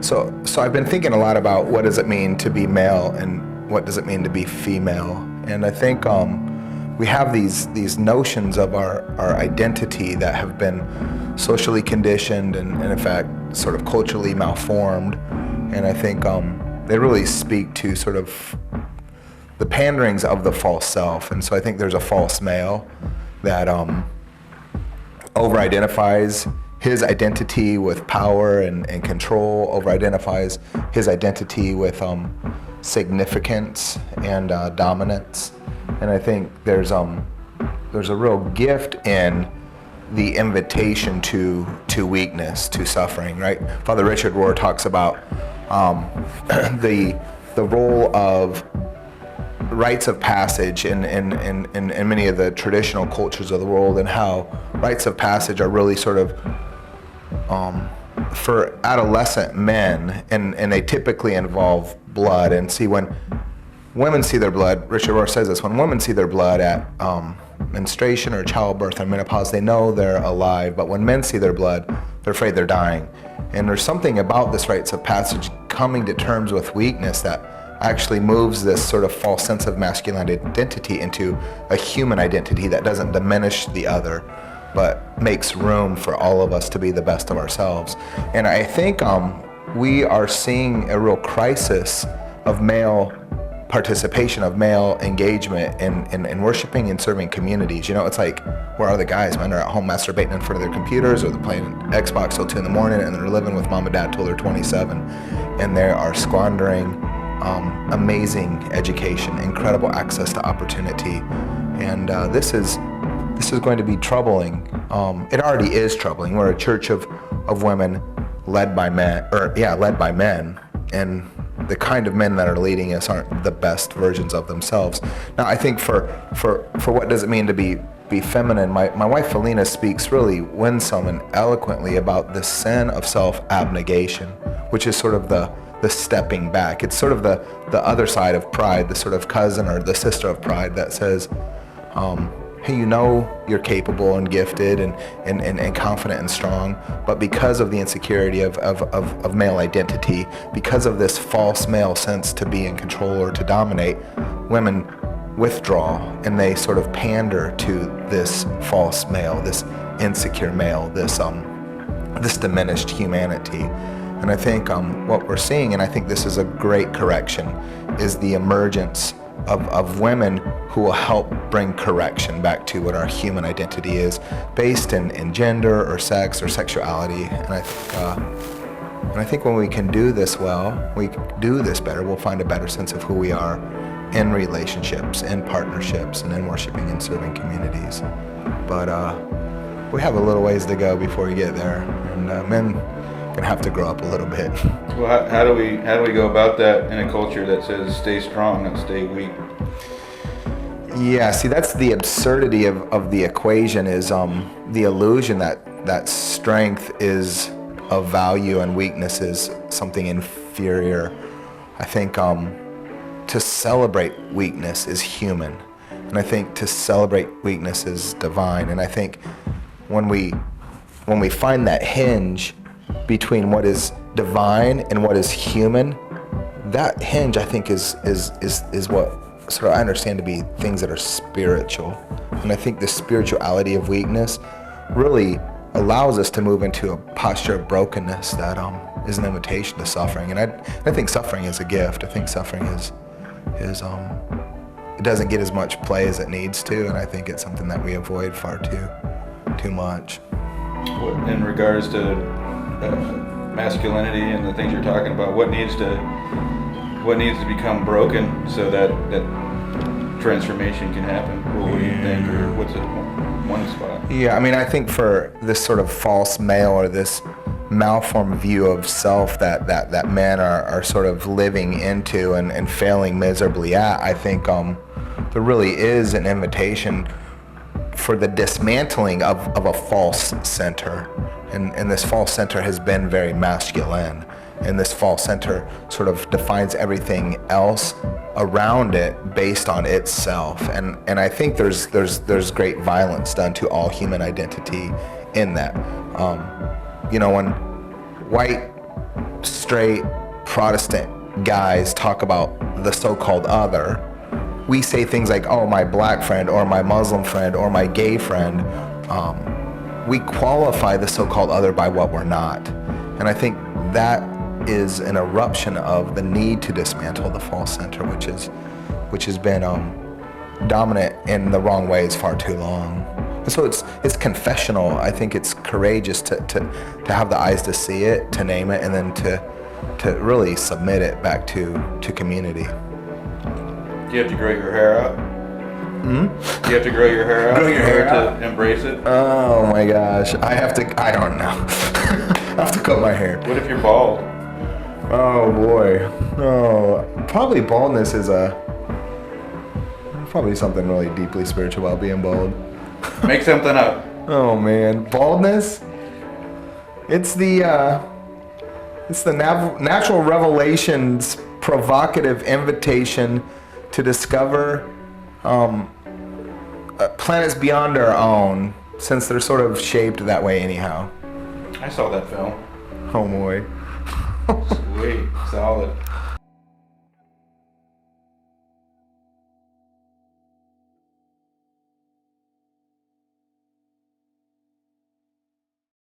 So I've been thinking a lot about what does it mean to be male and what does it mean to be female. And I think we have these notions of our identity that have been socially conditioned and in fact sort of culturally malformed. And I think they really speak to sort of the panderings of the false self. And so I think there's a false male that over-identifies his identity with power and control, over-identifies his identity with significance and dominance. And I think there's a real gift in the invitation to weakness, to suffering, right? Father Richard Rohr talks about the role of rites of passage in many of the traditional cultures of the world, and how rites of passage are really sort of for adolescent men, and they typically involve blood. And see, when women see their blood, Richard Rohr says this, when women see their blood at menstruation or childbirth and menopause, they know they're alive. But when men see their blood, they're afraid they're dying. And there's something about this rites of passage coming to terms with weakness that actually moves this sort of false sense of masculine identity into a human identity that doesn't diminish the other, but makes room for all of us to be the best of ourselves. And I think we are seeing a real crisis of male participation, of male engagement in worshiping and serving communities. You know, it's like, where are the guys? Men are at home masturbating in front of their computers, or they're playing Xbox till 2 in the morning, and they're living with mom and dad till they're 27, and they are squandering amazing education, incredible access to opportunity. And this is going to be troubling. It already is troubling. We're a church of women led by men, and the kind of men that are leading us aren't the best versions of themselves. Now, I think for what does it mean to be feminine, my wife Felina speaks really winsome and eloquently about the sin of self-abnegation, which is sort of the stepping back. It's sort of the other side of pride, the sort of cousin or the sister of pride that says, hey, you know you're capable and gifted and confident and strong, but because of the insecurity of male identity, because of this false male sense to be in control or to dominate, women withdraw and they sort of pander to this false male, this insecure male, this diminished humanity. And I think what we're seeing, and I think this is a great correction, is the emergence of women who will help bring correction back to what our human identity is, based in gender or sex or sexuality. And I think when we can do this well, we do this better, we'll find a better sense of who we are in relationships, in partnerships, and in worshiping and serving communities. But we have a little ways to go before we get there, and men gonna have to grow up a little bit. Well, how do we go about that in a culture that says stay strong, not stay weak? Yeah, see, that's the absurdity of the equation, is the illusion that strength is of value and weakness is something inferior. I think to celebrate weakness is human, and I think to celebrate weakness is divine. And I think when we find that hinge between what is divine and what is human, that hinge, I think, is what sort of I understand to be things that are spiritual. And I think the spirituality of weakness really allows us to move into a posture of brokenness that is an invitation to suffering. And I think suffering is a gift. I think suffering is it doesn't get as much play as it needs to, and I think it's something that we avoid far too much. In regards to masculinity and the things you're talking about, what needs to become broken so that transformation can happen? What do you think, or what's one spot? Yeah, I mean, I think for this sort of false male or this malformed view of self that men are sort of living into and failing miserably at, I think there really is an invitation for the dismantling of a false center. And this false center has been very masculine. And this false center sort of defines everything else around it based on itself. And I think there's great violence done to all human identity in that. When white straight Protestant guys talk about the so-called other, we say things like, oh, my black friend or my Muslim friend or my gay friend. We qualify the so-called other by what we're not. And I think that is an eruption of the need to dismantle the false center, which has been dominant in the wrong ways far too long. And so it's confessional. I think it's courageous to have the eyes to see it, to name it, and then to really submit it back to community. Do you have to grow your hair out? Do you have to grow your hair out Grow your hair out? to embrace it? Oh my gosh, I don't know. I have to cut my hair. What if you're bald? Oh boy. Oh, probably baldness is probably something really deeply spiritual about being bald. Make something up. Oh man, baldness. It's the natural revelation's provocative invitation to discover planets beyond our own, since they're sort of shaped that way anyhow. I saw that film. Oh boy. Sweet, solid.